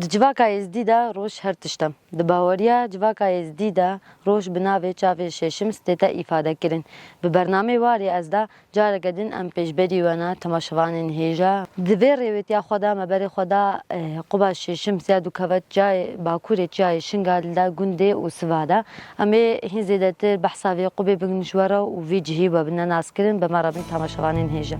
Civaka êzdî de roj her tiştem. Di baweriya civaka êzdî de roj bi navê çavê şêşim stête îfadekirin. Bi bername warê ez de careke din em pêşberî wene temaşevanên hêja. Di vê rêwêtiya xwe de meberê xwe de quba şêşim zêde û kevet ciyayê bakurê çiyayê Şingalê de gundê û siva de. Em ê hîn zêdetir behsa vê qubê bikin ji we re û vî cihî we bine naskirin bi me re bin temaşevanên hêja.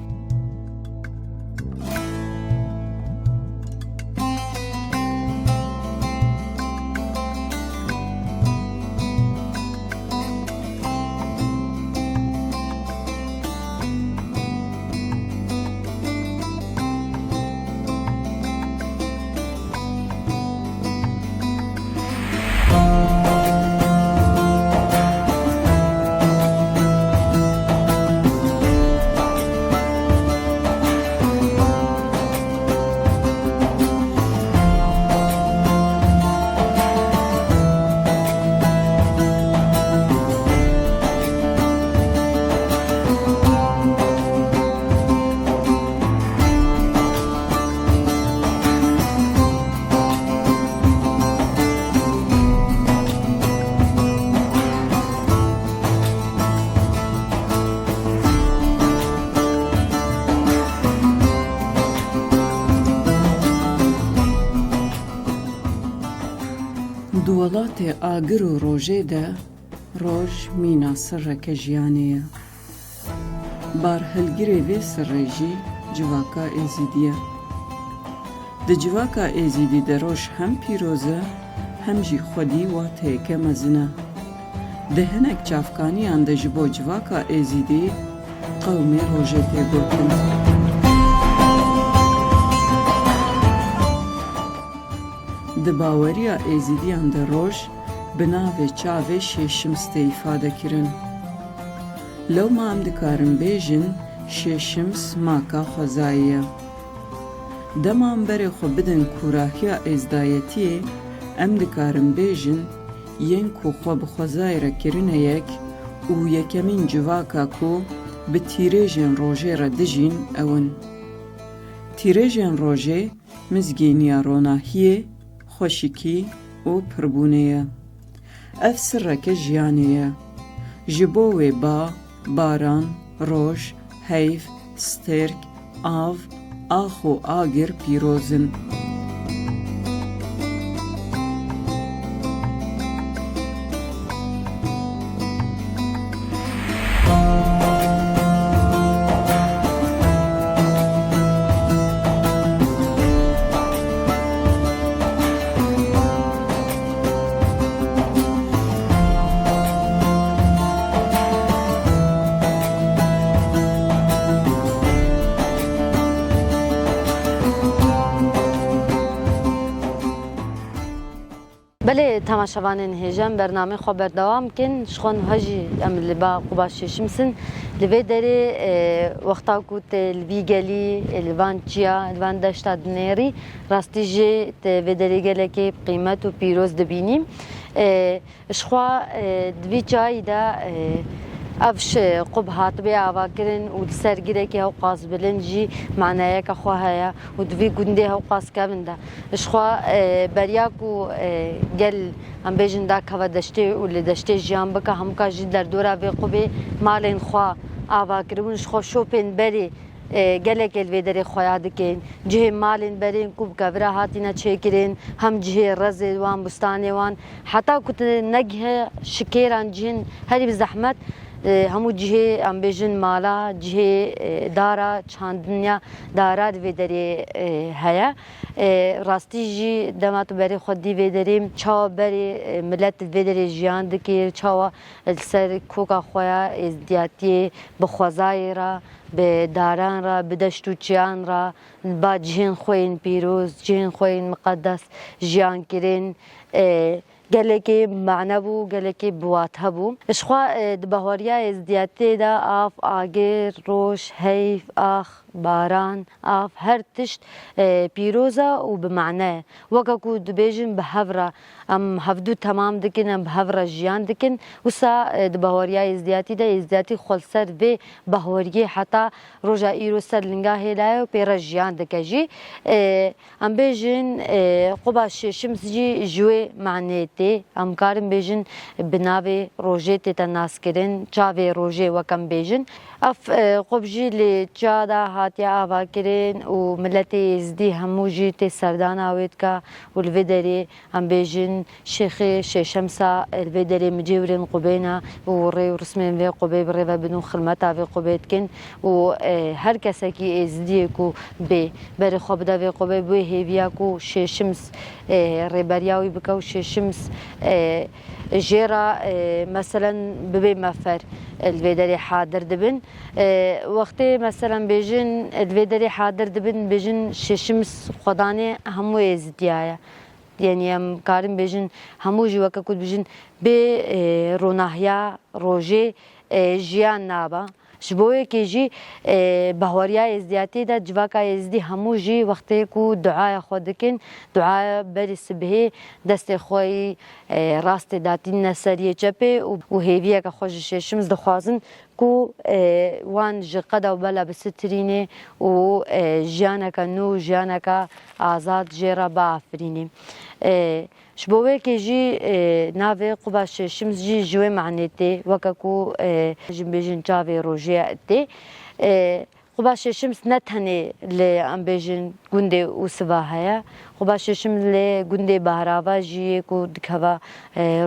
Di welatê agir û rojê de roj mîna sirreke jiyanê ye. Barhilgirê vê sirrê jî civaka êzîdî ye. Di civaka êzîdî de roj hem pîroz e hem jî xwedî wa têke mezin e. Di hinek çavkaniyan de ji bo civaka êzîdî qewmê rojê tê gotin. Di baweriya êzîdiyan de roj bi navê çavê şêşim stê îfadekirin. Lewma em dikarin bêjin şêşim smaka xwezayî ye. Dema em berê xwe bidin kûrahiya êzdayetiyê, em dikarin bêjin yên ku xwe bi xwezayî re kirine yek û yekemîn civaka ku bi tîrêjên rojê re dijîn ew in. Tîrêjên rojê mizgîniya ronahiyê, xweşikî û pirbûnê ye. Ev sirreke jiyanê ye. Ji bo wê ba, baran, roj, heyv, stêrk, av, ax û agir pîroz in. Belê temaşevanên hêjan bername xwe berdewam bikin ji xwe niha jî em li ba quba şêşim sin li vê derê wexta ku tê li vî gelî li van çiya li van deşta dinêrî rastî jê tê vê derê gelekê qîmet û pîroz dibînîm. Ji xwe di vî çayî de ev qub hatibê avakirin û di ser girekê hew qasbilin jî manayeka xwe heye û di vî gundê hew qaskevin de. Ji xwe beriya ku gel em bêjin da keve deştê û li deştê jiyan bike hemûka jî derdora vê qubê malên xwe avakiribûn ji xwe şopên berê gelek el vê derê xweya dikin. Cihê malên berên ku bi kevira hatîne çêkirin hem cihê rezê wan bustanê wan heta ku tu negihe şikêran cihên herî bi zehmet hemû cihê em bêjin mala cihê dara çandiniya dara di vê derê heye. Rastî jî dema tu berê xwe dî vê derê çawa berê millet di vê derê jiyan dikir çawa li ser koka xwe ya êzdiyatiyê bi xwezayê re bi daran re bi deşt û çiyan re ba cihên xwe yên pîroz cihên xwe yên miqedes jiyan kirin gelekê manebû gelekê biwat hebû. Ji xwe di baweriya êzdiyatiyê de av, agir, roj, heyv, ax, باران آف هر تشت پیروزا و بمعنى وكاكو دبيجن بهفرة ام هفدو تمام دكن ام بهفرة جيان دكن وسا دبهوريا ازدياتي دا ازدياتي خلصر في بهوريه حتى روجا ايرو سر لنگا هلايو بيرا جيان دكجي ام بيجن قباش شمس جي جوي معنيتي ام كارم بيجن بناوي روجي تتناس كرن چاوي روجي وكم بيجن اف قبجي لي چادا هاتيا آوا كرن و ملتي ازدي همو جي تي سردان آويد كا والفيدري ام بيجن شيخي شمسا الفيدري مجيورين قبينا وري ورسمين في قبي بريفا بنو خلمتا في قبيت كن و هر كساكي ازدي كو بي بري خوبدا في قبي بوي هيفيا كو شمس ريبرياوي بكو شمس جيرا مثلا ببي مفر الفيدري حاضر دبن وقتی مثلا بيجن الفيدري حاضر دبن بيجن شمس خداني همو ازديايا يعني ام كارم بيجن همو جي وكا كود بيجن بي روناهيا روجي جيان نابا شبوه که جی بهوریا ازدیاتی دا جواکا ازدی همو جی وقتی کو دعای خود کن دعای بری سبه دست خوی راست داتین نسریه چپه و هیویه که خوش شمس دخوازن کو وان جقدا و بلا بسترینه و جیانکا نو جیانکا آزاد جیرا با آفرینه شبوه که جی ناوی قباش شمس جی جوی معنیتی وکاکو جنبیجن چاوی روژه تی قباش شمس نتهنه لام بیجن گنده و سواهایا قباش شمس ل گنده بهراوا جی کو دکوا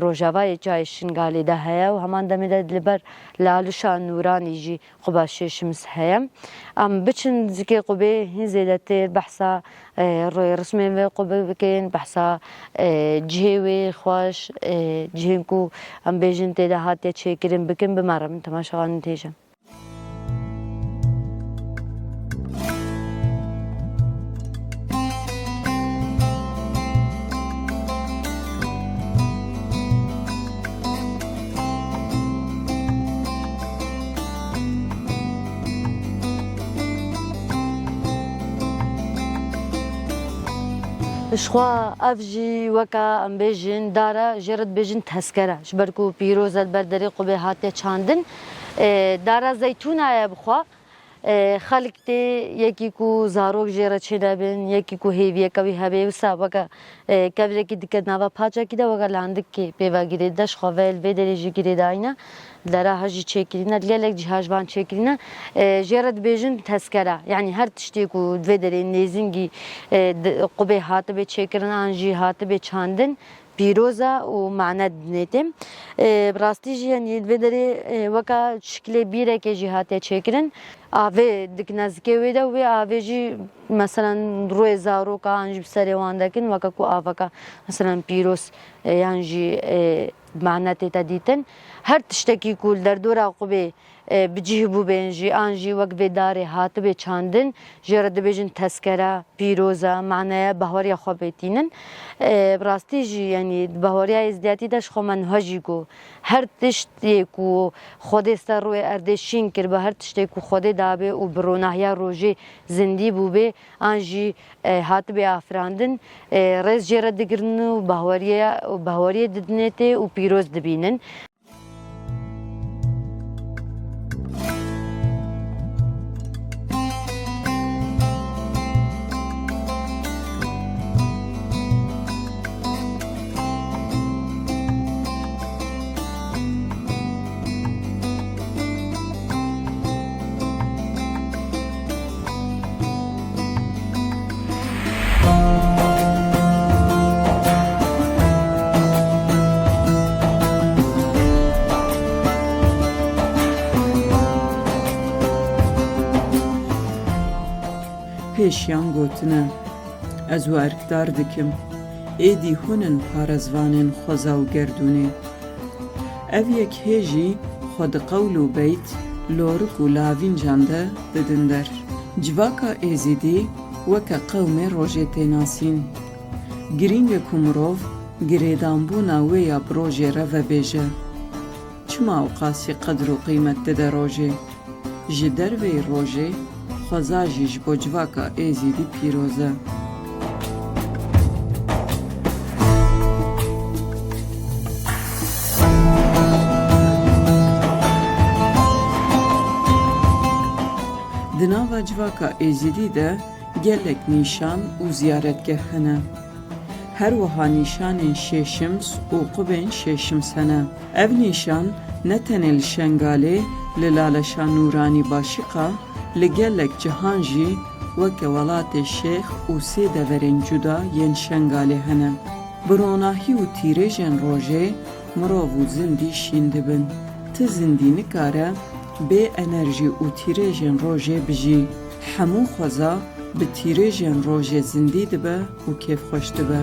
روژاوا چای شنگالی ده هیا و همان دمی ده لبر لالوشا نورانی جی قباش شمس هیا ام بچن زکی قبه هنزیدت بحثا روی رسمي و قبه بکن بحثا جهوی خوش جهنکو ام بیجن تیده هاتیا چه کرن بکن بمارم تماشاوان تیجم شخوا افجي وكا ام بيجن دارا جرد بيجن تسكرة شبركو بيروز البردري قبي هاتي چاندن دارا زيتونا يا بخوا خلق تي يكي كو زاروك جيرا چنبن يكي كو هيوية كوي هبه وسا وكا كبيرة كي دكت ناوا پاچا كي دا وكا لاندك كي بيوا گيري دا شخوا ويل ويدري جي گيري داينا دارا هجي چيكرينا دلالك جهاجبان چيكرينا جيرد بيجن تسكرة يعني هر تشتي كو ويدري نيزنگي قبي هاتبه چيكرنا انجي هاتبه چاندن پیروزا و معنی دنیتیم براستی جی یعنی ویدری وکا شکل بیره که جهات چکرن آوه دکنازکه ویده و آوه جی مثلا روی زارو کا انجی بسری واندکن وکا کو آوه کا مثلا پیروز یعنی معنی تیتا دیتن هر تشتکی کول در دورا قبه بجيه بو بينجي انجي وقت داري هاتبه چاندن جرد بيجن تسكرة بيروزا معناها بهوريا خوبيتينن براستي جي يعني بهوريا ازدياتي داش خو منهجي کو هر تشتي کو خود سر روی اردشين كر به هر تشتي کو خود دابه و بروناهيا روجي زندي بو به انجي هاتبه افراندن رز جرد دگرن بهوريا ددنته و بيروز دبينن پێشیان گوتنە ئەز وارکدار دکم ئێدی هونن پارەزوانên خۆزا و گەردوونێ ئەv یەک هێژی خۆدقەول و بەیت لۆرک و لاڤینجان de didin der civaka êzîdî weke qewmê rojê tênasîn girîng e ku mirov girêdanbûna wê ya bi rojê re vebêje çima ew qasî qedr û qîmet dide rojê ji dervê rojê xweza jî ji bo civaka êzîdî pîroz e. Di nava civaka êzîdî de gelek nîşan û ziyaretgeh hene. Her wiha nîşanên şêşims û qubên şêşims hene. Ev nîşan ne tenê li Şengalê li Laleşa Nûranî Başiqa li gelek cihan jî weke welatê Şêx û sê deverên cuda yên Şengalê hene. Bi ronahî û tîrêjên rojê mirov û zindî şîn dibin. Ti zindî nikare bê enerjî û tîrêjên rojê bijî. Hemû xweza bi tîrêjên rojê zindî dibe û kêfxweş dibe.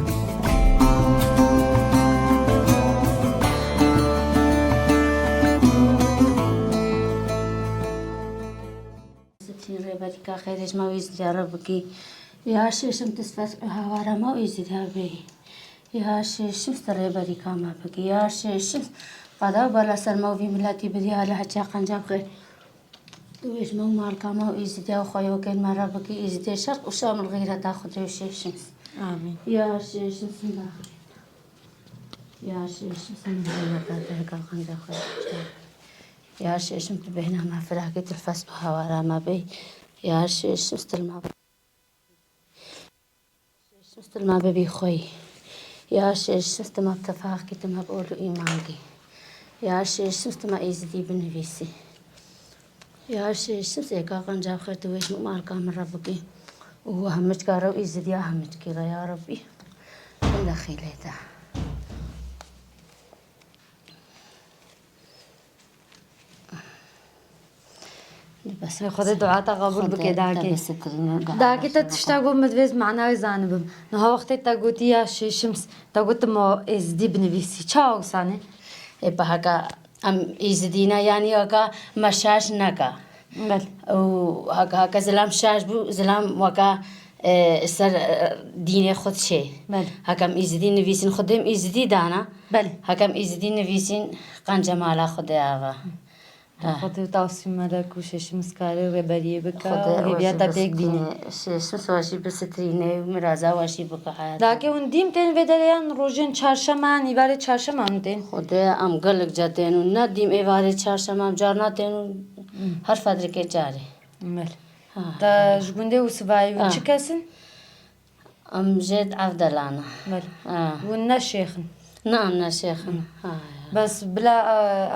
Rêberîka xêrêj me wî ziyara bikî. Ya şêşim tisfes hawara me wî ziyar bê. Ya şêşim sta rêberîka me bikî. Ya şêşim qeda bala ser me wî miletî bidiya li heçya qencab xêr. Tu wêj me û malka me wî ziya xweyokên me re bikî. Îzidê şerq û şamil gîreta Xwedê û şêşim. Amin. Ya şêşim sinda. Ya şêşim sinda rêberîka qencab xêr. Ya şêşim tu bêhna me firakî tilfes hawara me bê. Ya şêşim stilma şêşim stilma bibî xwe. Ya şêşim stilma tefaqî tu me bi ol û îmangî. Ya şêşim stilma êzidî binivîsî. Ya şêşim sêka qencab xêr tu wêj me malka min re bikî. û hemûçka re êzidiya hemûçkî re ya Rebbî. Min dexîlê de. خدا دعاتا قبول بکه داکی. داکی تا تشتاقو مدویز معنای زانبم. نه وقتی تا گویی یا شیشمس تا گویی ما ازدی بنویسی. چه آوسانه؟ به هکا ام ایزدینا یعنی هکا مشاش نکا. بله. و هکا زلام شاش بو زلام وکا سر دین خود شه. بله. هکام ایزدی نویسین خودم ایزدی دانا. بله. هکام ایزدی نویسین قنجمالا خود آوا. خدا توصیم مالا کوششم سکاره و بریه بکا و بیاتا تک بینه. شش واشی بسترینه مرازا واشی بکه. داکی اون دیم تن ودریان روزن چهارشنبه ایواره چهارشنبه تن. خدا ام گلک جاتن و ندیم ایواره چهارشنبه جارنا تن هر فدرک جاری. بله. تا جبنده و سبایی و چی کسن؟ ام جد عبدالله. بله. و نشیخن. نه نشیخن. بس بلا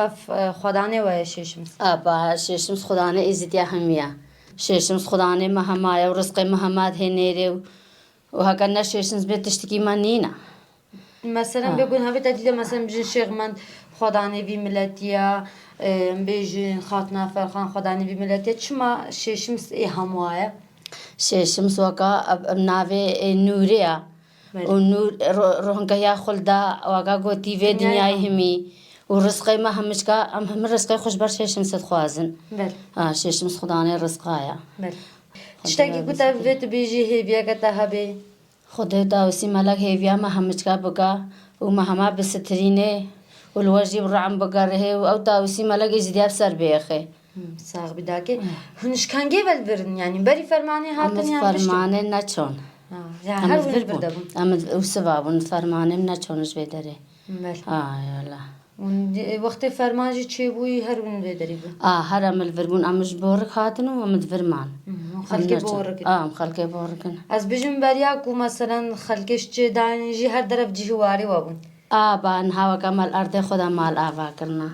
اف خدانه و ششمس. با ششمس خدانه ازدیا همیا. ششمس خدانه مهمایا و رزق مهمات هنیره و هکن ششمس بتشتکی من نینا. مثلا بگون همی تدیده مثلا بجن شیخ من خدانه وی ملتیا بجن خاتنا فرخان خدانه وی ملتیا چما ششمس همواه؟ ششمس وکا ناوه نوریا. و نور روحنگا یا خلدا وکا گوتی و دنیای همی و رزقی ما همشکا هم رزقی خوش بر ششمس خوازن. بله. ششمس خدانه رزقایا. بله. تشتاقی کتا ویت بیجی هیویا کتا هبی. خدا داوسی ملک هیویا ما همشکا بگا و ما هما بسترینه و الوجی برعم بگره و او داوسی ملک ازدیاب سر بیخه. ساق بداکی. هنش کنگی ول برن یعنی بری فرمانی هاتن یا فرمانه نچون. يعني هر ونش بردبون. أمد وسبابون فرمانه نچونش بدره. بله. يلا. وقت فرمانجی چی بوی هر ون بدری بود. هر عمل فرمون امش بورک خاتنو امد فرمان. خلق بورک. خلق بورکن. از بجم بریا کو مثلا خلقش چه دانیجی هر طرف جهواری وابون. بان هوا کمال ارد خدا مال آوا کرنا.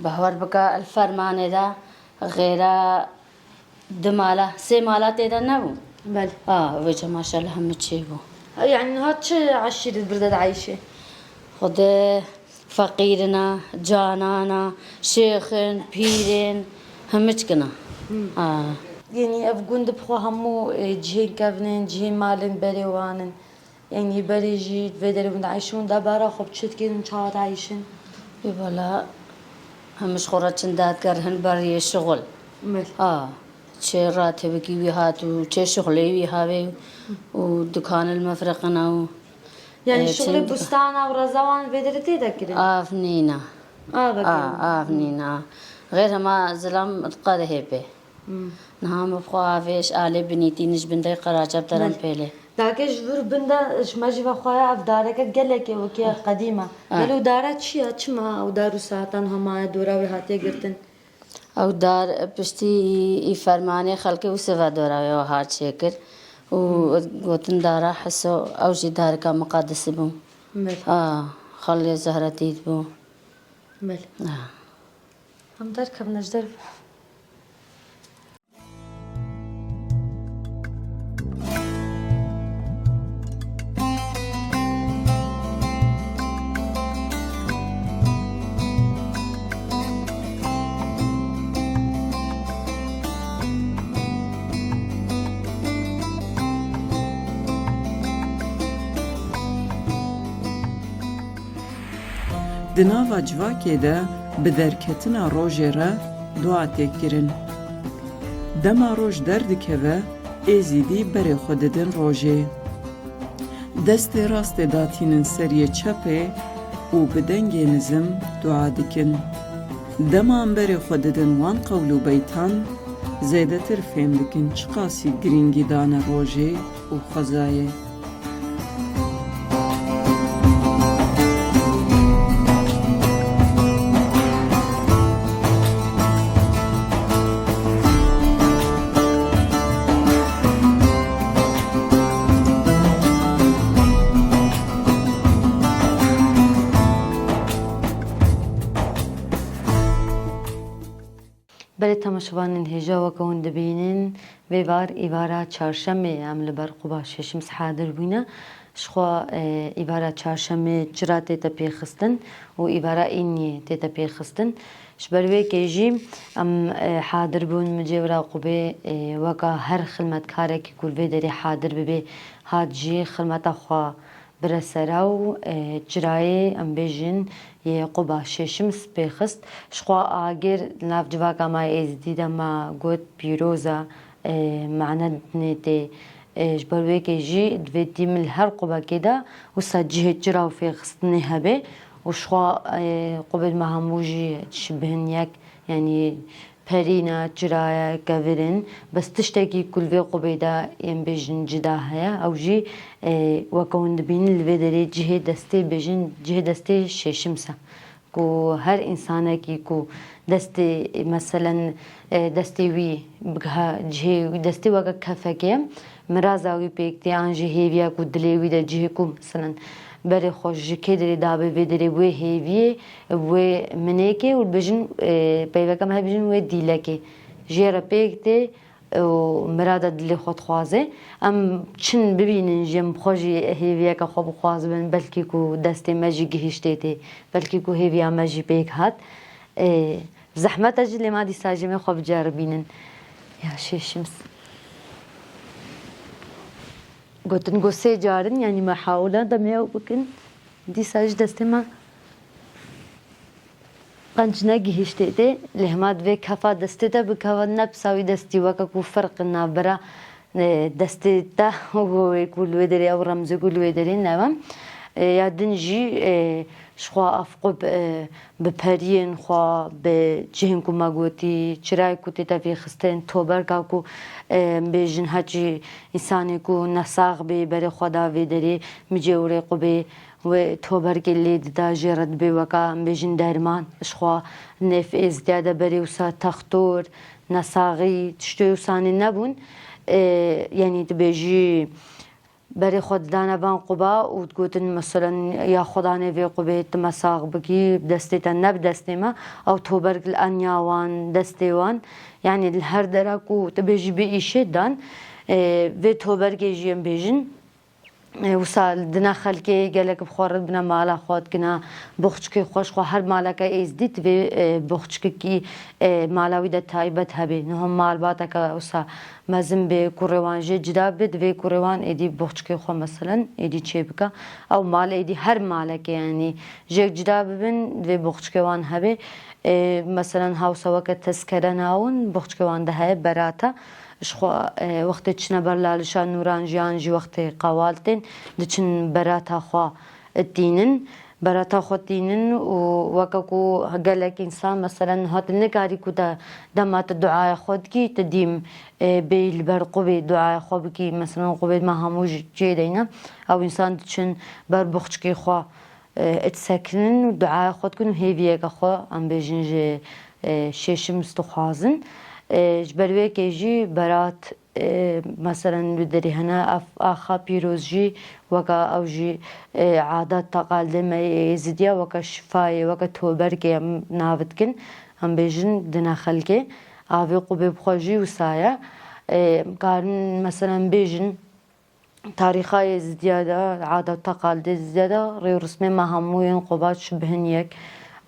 بهور بکا الفرمانه دا غیره دماله سه مالات ایدا نبو بله وجه ماشاءالله همه چی بو يعني هاد چه عشيرة برداد عايشة خود فقیرنا جانانا شیخن پیرن همه چکنا يعني أفقون دبخوا همو جهين كافنين جهين مالن بريوانن يعني بري جيد فيدري بند عايشون دابارا خب تشت كين شاد عايشن بلا همش خورتشن داد کرهن برای شغل بله چه راتبه کی بی هاتو چه شغلی بی هاوی و دکان المفرقنا و يعني شغل بستانا ورزوان فيدري تذكرين آفنينا آفنينا غير ما زلم القاده هبه نعم بخوا فيش آله بنيتي نش بندي قراجة بترن بيله داكش فور بندا شماجي بخوايا أفدارك قالك وكيا قديمة قالوا دارات شيء أتشما أو دارو ساعتان هما دورا وهاتي قرتن أو دار بشتي فرماني خلقي وسوا دورا وهات شكر وقتن دارا حسو أو جي دار كا مقدس بو خلي زهرة تيت بو بله هم دار كم نجدر Di nava civakê de bi derketina rojê re dua tê kirin. Dema roj derdikeve, êzîdî berê xwe didin rojê. Destê rastê datînin seriye çepê û bi dengê nizim dua dikin. Deman berê xwe didin wan qewl û beytan, zêdetir fêm dikin çi qasî girîngî dane rojê û xwezayê. بله تماشاوانین هجا وکون دبینن و بار ایوارا چهارشنبه ام لبر قبا ششمس حاضر بوینا شخوا ایوارا چهارشنبه جرات تا پیخستن و ایوارا اینی تا پیخستن شبروی کیجی ام حاضر بون مجورا قبه وکا هر خدمت کاره کی کل دری حاضر ببی حاجی خدمت خوا برسراو جرای ام بیجن یه قبا ششمس پیخست شخوا آگر ناف جواکا ما ازدیده ما گوت پیروزا معنا نته جبروی که جی دویتی مل هر قبا کدا و سجه جراو فیخستنه هبه و شخوا قبل ما هموجی شبهن یک یعنی پرینا جرایا کورن بس تشتکی کل وی قبیدا یم بیجن جدا هیا او جی وکون دبین الودری جه دسته بیجن جه دسته ششمسه کو هر انسانه کی کو دسته مثلا دسته وی بگه جه دسته وکا کفکه مرازاوی پیکتی آنجه هیویا کو دلیوی ده جه کو مثلا برای خوش کدری دابه ویدری وی هیویه وی منیکه و بجن پیوکم های بجن وی دیلکه جیره پیکته و مرادا دلی خود خوازه ام چن ببینن جم خوشی هیویه که خوب خواز بن بلکی کو دست مجی گهشته تی بلکی کو هیویا مجی پیک هات زحمت اجلی ما دی ساجمه خوب جربینن یا شمس قلت نقول سيجارن يعني محاولة دمية وبكن دي ساج دستما قنجنا جهشتي لهماد في كفا دستتا بكفا نبساوي دستي وكاكو فرق النابرة دستتا هو يقول ودري أو رمز يقول ودري نعم يادنجي شخوا أفقب بپرین خوا به جهن کو مگوتی چرای کو تیتا فی خستن توبر کاکو بیجن هچی انسانی کو نساق بی بر خدا وی دری مجوره قبی و توبر کلی دا جرد بی وکا بیجن درمان شخوا نف ازدیاده بری وسا تختور نساقی تشتوی وسانی نبون یعنی تبیجی بري خود دانا بان قبا وتقولن مثلا يا خداني في قبي تمساغ بكي بدستي تنب دستي ما أو توبرق الأنياوان دستيوان يعني الهر دراكو تبيجي بإيشي دان في توبرق يجيم بيجن وصل دنا خلقي قالك بخورد بنا مالا خود كنا بخشكي خوش خو هر مالا كا ازديت في بخشكي كي مالاوي ده تايبت هبي نهم مال باتك وصا مازم به كوروان جدا بد في كوروان ادي بخشكي خو مثلا ادي تشيبكا او مال ادي هر مالا كي يعني جيك جدا ببن في بخشكي وان هبي مثلا هاوسا وقت تذكره ناون بخشكي وان ده هي براتا شخوا وقت تشنا برلالشان نوران جانجي وقت قوالتين دچن براتا خوا الدينن براتا خوا الدينن ووكاكو قالك إنسان مثلا هات النكاري كودا دمات الدعاء خود كي تديم بالبر قبي دعاء خو بكي مثلا قبي ما هموج جيدينا أو إنسان دچن بر بخشكي خوا اتسكنن ودعاء خود كن هيفيك خوا ام بيجنج شيشم استخازن جبروي كيجي برات مثلا لدري هنا آخا بيروزجي وكا أوجي عادات تقاليد ما يزيديا وكا شفاي وكا توبركي نافتكن هم بيجن دنا خلقي آفي قبي بخوجي وسايا كان مثلا بيجن تاريخا يزيديا عادات تقاليد زيادة ريو رسمي ما هموين قبات شبهن يك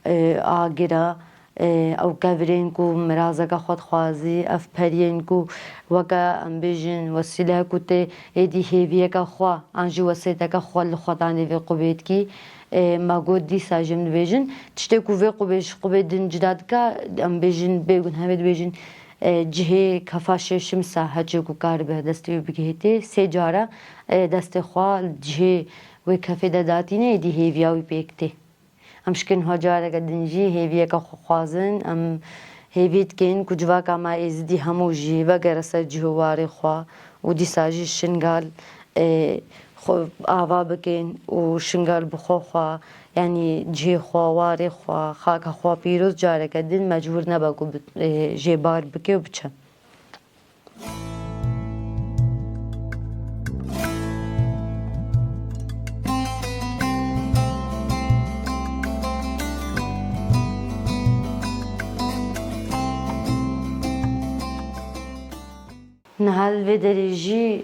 آقرا او كافرين كو مرازقا خود خوازي اف پرين كو وكا امبيجن وسيله كوتي ايدي هيفيكا خوا انجي وسيتكا خوا لخداني في قبيت كي ما قد دي ساجم بيجن تشتي كو في قبيش قبيدن جدادكا امبيجن بيغن همد بيجن جهه كفاش شمسا هجو كاربه دستي بگهتي سجاره دست خوا جهه وكفي داتينه ايدي هيفياوي بيكتي امشكن هجاره قدنجي هيفيه كخوازن ام هيفيت كين كجوا كما ازدي هموجي وغرسه جواري خوا ودي ساجي شنغال خو آوا بكين وشنغال بخو خوا يعني جي خوا واري خوا خاك خوا بيروز جاره قدن مجبور نبقو جيبار بكي وبچه نهال في درجي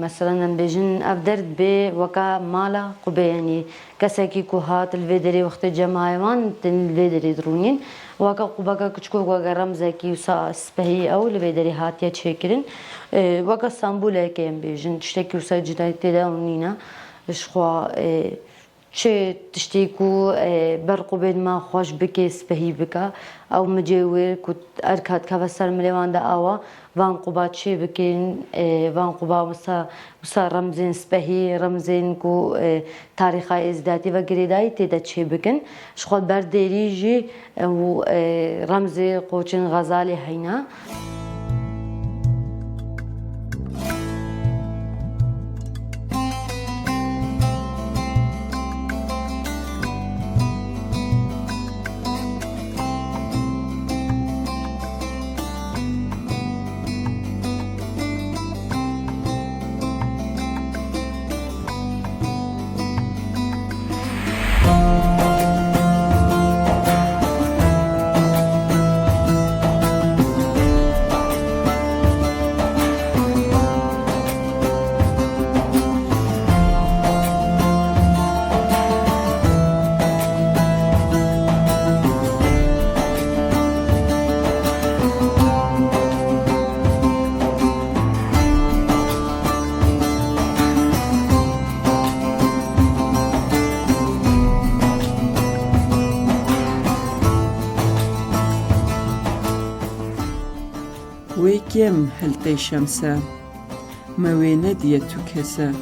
مثلا بيجن أفدرد بي وكا مالا قبي يعني كساكي كوهات الفيدري وقت جماعيوان تن الفيدري درونين وكا قباكا كچكو وكا رمزاكي وسا سبهي أو الفيدري هاتيا تشكرن وكا اسطنبول كيم بيجن تشتكي وسا جداي تداونينا شخوا چه تشتيكو برقو بيد ما خوش بكي سبهي بكا او مجيوير كت اركات كفسر مليوان دا آوا وان قبا چه بكين وان قبا وسا رمزين سبهي رمزين كو تاريخا ازداتي و گريداي تيدا چه بكن شخوات برديريجي و رمزي قوچن غزالي هينا ويكيم هلتي شمسة موينة ديتو كسا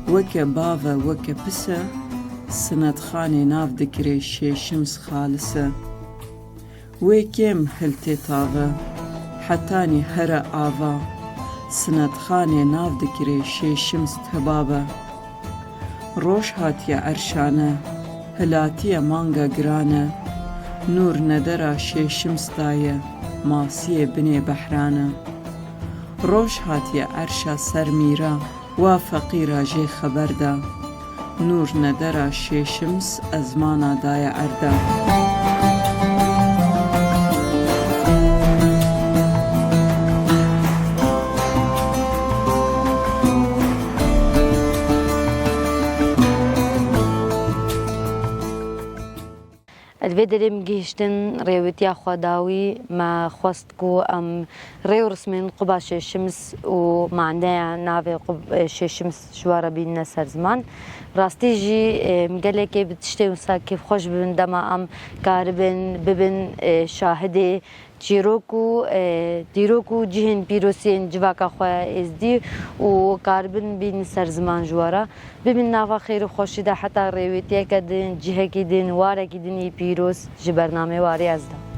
وكا بافا وكا بسا سند خاني ناف دكري شي شمس خالصة ويكيم هلتي طاغا حتاني هرا آفا سند خاني ناف دكري شي شمس تبابا روش هاتيا عرشانة هلاتيا مانغا گرانة نور ندرا شي شمس دايا ماسية بني بحرانة روش هاتيا عرشا سرميرا وا فەقیرا ژێ خەبەردا نور نەدەرا شێشمس ئەزمانە دایە ئەردا الوی دریم گیشتن ریوتیا خداوی ما خواست کو ام ریو رسمین قبا ششمس و معنده ناوی قب ششمس شوارا بین سر زمان راستی جی مگله که بتشتی وسا کیف خوش ببین دما ام کاربن ببین شاهده دیروکو جهن پیروسین جواکا خواه ازدی و کاربن بین سر زمان جوارا ببین ناوا خیر و خوشی ده حتی ریوتیا کدین جهه کدین واره کدینی پیروس جی برنامه واری ازده